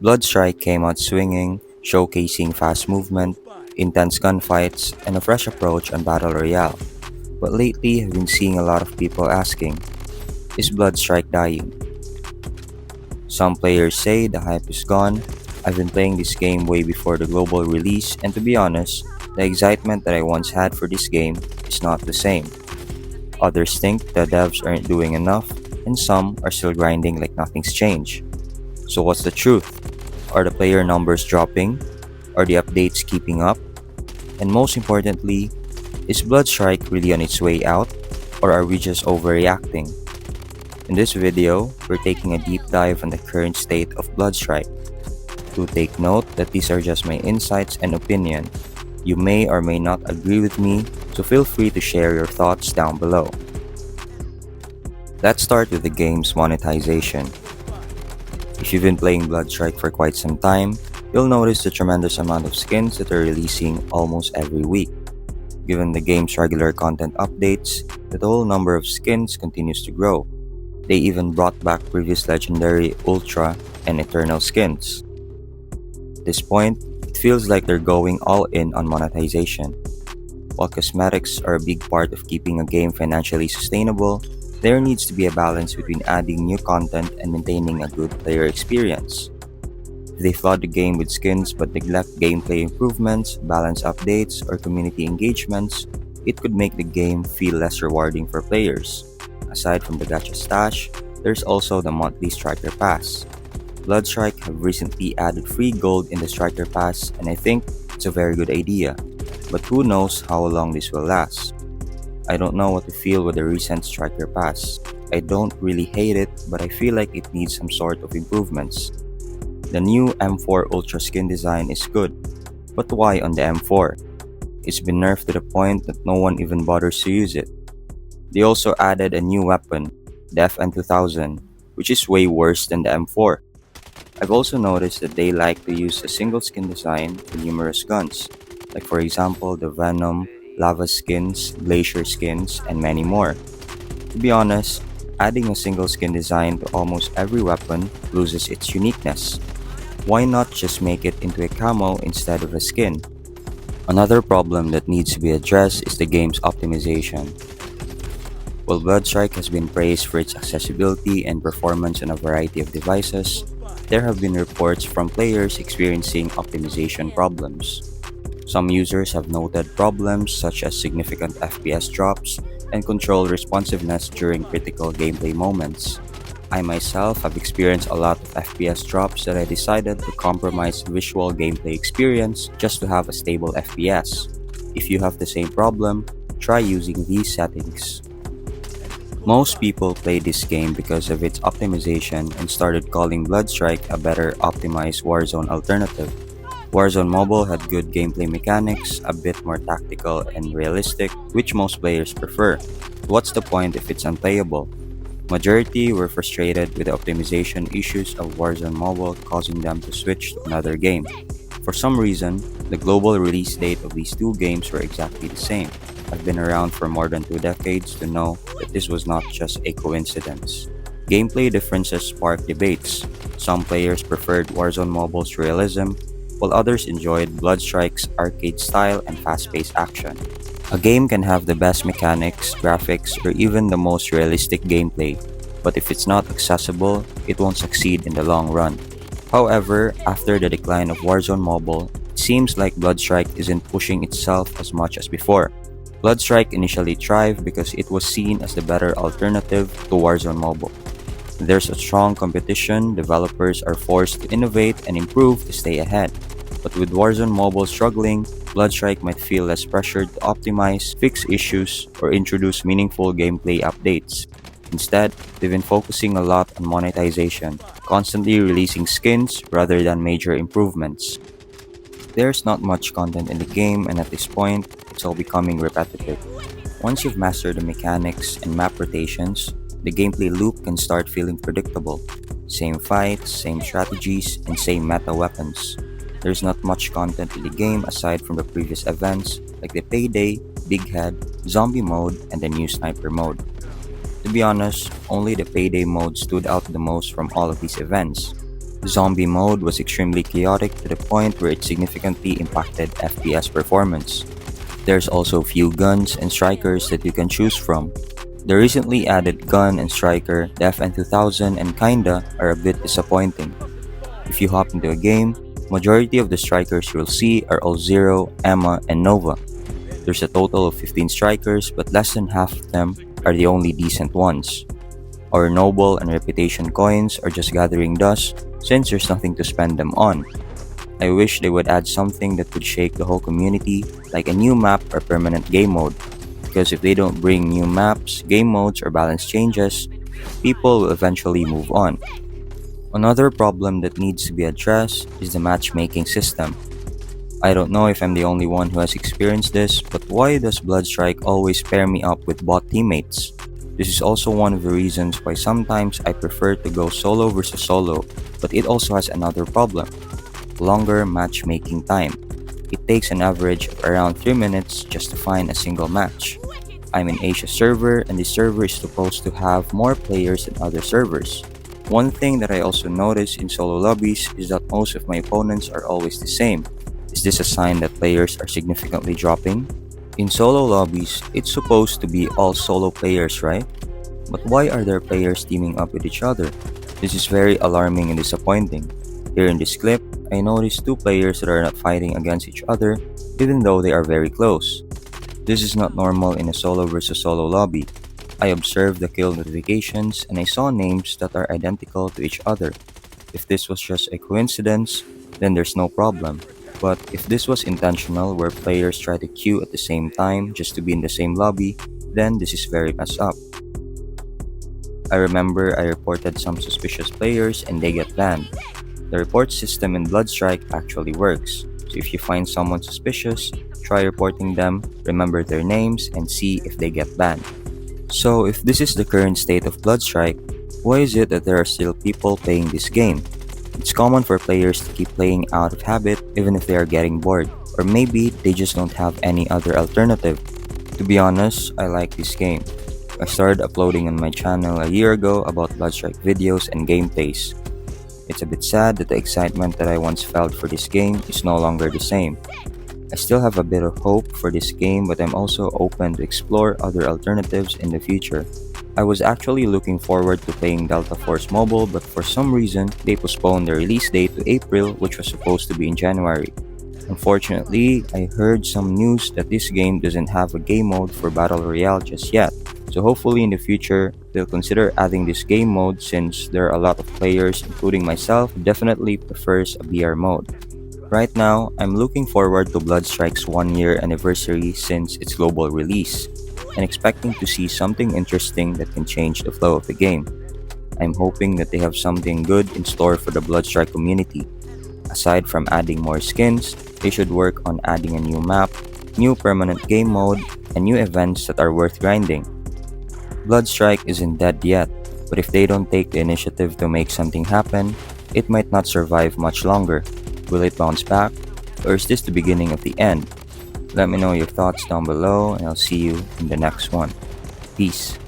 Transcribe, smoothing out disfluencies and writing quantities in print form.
Bloodstrike came out swinging, showcasing fast movement, intense gunfights, and a fresh approach on Battle Royale. But lately, I've been seeing a lot of people asking, is Bloodstrike dying? Some players say the hype is gone. I've been playing this game way before the global release, and to be honest, the excitement that I once had for this game is not the same. Others think the devs aren't doing enough, and some are still grinding like nothing's changed. So, what's the truth? Are the player numbers dropping? Are the updates keeping up? And most importantly, is Bloodstrike really on its way out, or are we just overreacting? In this video, we're taking a deep dive on the current state of Bloodstrike. Do take note that these are just my insights and opinion. You may or may not agree with me, so feel free to share your thoughts down below. Let's start with the game's monetization. If you've been playing Bloodstrike for quite some time, you'll notice the tremendous amount of skins that are releasing almost every week. Given the game's regular content updates, the total number of skins continues to grow. They even brought back previous legendary, ultra, and eternal skins. At this point, it feels like they're going all in on monetization. While cosmetics are a big part of keeping a game financially sustainable, there needs to be a balance between adding new content and maintaining a good player experience. If they flood the game with skins but neglect gameplay improvements, balance updates, or community engagements, it could make the game feel less rewarding for players. Aside from the gacha stash, there's also the monthly Striker Pass. Bloodstrike have recently added free gold in the Striker Pass, and I think it's a very good idea. But who knows how long this will last? I don't know what to feel with the recent Striker Pass. I don't really hate it, but I feel like it needs some sort of improvements. The new M4 Ultra skin design is good, but why on the M4? It's been nerfed to the point that no one even bothers to use it. They also added a new weapon, the FN2000, which is way worse than the M4. I've also noticed that they like to use a single skin design for numerous guns, like for example the Venom, Lava skins, Glacier skins, and many more. To be honest, adding a single skin design to almost every weapon loses its uniqueness. Why not just make it into a camo instead of a skin? Another problem that needs to be addressed is the game's optimization. While Bloodstrike has been praised for its accessibility and performance on a variety of devices, there have been reports from players experiencing optimization problems. Some users have noted problems such as significant FPS drops and control responsiveness during critical gameplay moments. I myself have experienced a lot of FPS drops that I decided to compromise visual gameplay experience just to have a stable FPS. If you have the same problem, try using these settings. Most people play this game because of its optimization and started calling Bloodstrike a better optimized Warzone alternative. Warzone Mobile had good gameplay mechanics, a bit more tactical and realistic, which most players prefer. What's the point if it's unplayable? Majority were frustrated with the optimization issues of Warzone Mobile, causing them to switch to another game. For some reason, the global release date of these two games were exactly the same. I've been around for more than 2 decades to know that this was not just a coincidence. Gameplay differences sparked debates. Some players preferred Warzone Mobile's realism, while others enjoyed Bloodstrike's arcade style and fast-paced action. A game can have the best mechanics, graphics, or even the most realistic gameplay, but if it's not accessible, it won't succeed in the long run. However, after the decline of Warzone Mobile, it seems like Bloodstrike isn't pushing itself as much as before. Bloodstrike initially thrived because it was seen as the better alternative to Warzone Mobile. There's a strong competition, developers are forced to innovate and improve to stay ahead. But with Warzone Mobile struggling, Bloodstrike might feel less pressured to optimize, fix issues, or introduce meaningful gameplay updates. Instead, they've been focusing a lot on monetization, constantly releasing skins rather than major improvements. There's not much content in the game, and at this point, it's all becoming repetitive. Once you've mastered the mechanics and map rotations, the gameplay loop can start feeling predictable. Same fights, same strategies, and same meta weapons. There's not much content in the game aside from the previous events like the Payday, Big Head, Zombie mode, and the new Sniper mode. To be honest, only the Payday mode stood out the most from all of these events. Zombie mode was extremely chaotic to the point where it significantly impacted FPS performance. There's also few guns and strikers that you can choose from. The recently added gun and striker, the FN2000 and kinda, are a bit disappointing. If you hop into a game, majority of the strikers you'll see are all Zero, Emma, and Nova. There's a total of 15 strikers, but less than half of them are the only decent ones. Our noble and reputation coins are just gathering dust since there's nothing to spend them on. I wish they would add something that would shake the whole community, like a new map or permanent game mode. Because if they don't bring new maps, game modes, or balance changes, people will eventually move on. Another problem that needs to be addressed is the matchmaking system. I don't know if I'm the only one who has experienced this, but why does Bloodstrike always pair me up with bot teammates? This is also one of the reasons why sometimes I prefer to go solo versus solo, but it also has another problem: longer matchmaking time. It takes an average of around 3 minutes just to find a single match. I'm in Asia server, and this server is supposed to have more players than other servers. One thing that I also notice in solo lobbies is that most of my opponents are always the same. Is this a sign that players are significantly dropping? In solo lobbies, it's supposed to be all solo players, right? But why are there players teaming up with each other? This is very alarming and disappointing. Here in this clip, I noticed two players that are not fighting against each other even though they are very close. This is not normal in a solo versus solo lobby. I observed the kill notifications and I saw names that are identical to each other. If this was just a coincidence, then there's no problem. But if this was intentional where players try to queue at the same time just to be in the same lobby, then this is very messed up. I remember I reported some suspicious players and they get banned. The report system in Bloodstrike actually works, so if you find someone suspicious, try reporting them, remember their names, and see if they get banned. So if this is the current state of Bloodstrike, why is it that there are still people playing this game? It's common for players to keep playing out of habit even if they are getting bored, or maybe they just don't have any other alternative. To be honest, I like this game. I started uploading on my channel a year ago about Bloodstrike videos and gameplays. It's a bit sad that the excitement that I once felt for this game is no longer the same. I still have a bit of hope for this game, but I'm also open to explore other alternatives in the future. I was actually looking forward to playing Delta Force Mobile, but for some reason, they postponed the release date to April, which was supposed to be in January. Unfortunately, I heard some news that this game doesn't have a game mode for Battle Royale just yet. So hopefully in the future, they'll consider adding this game mode since there are a lot of players, including myself, who definitely prefers a BR mode. Right now, I'm looking forward to Bloodstrike's 1-year anniversary since its global release, and expecting to see something interesting that can change the flow of the game. I'm hoping that they have something good in store for the Bloodstrike community. Aside from adding more skins, they should work on adding a new map, new permanent game mode, and new events that are worth grinding. Bloodstrike isn't dead yet, but if they don't take the initiative to make something happen, it might not survive much longer. Will it bounce back? Or is this the beginning of the end? Let me know your thoughts down below and I'll see you in the next one. Peace.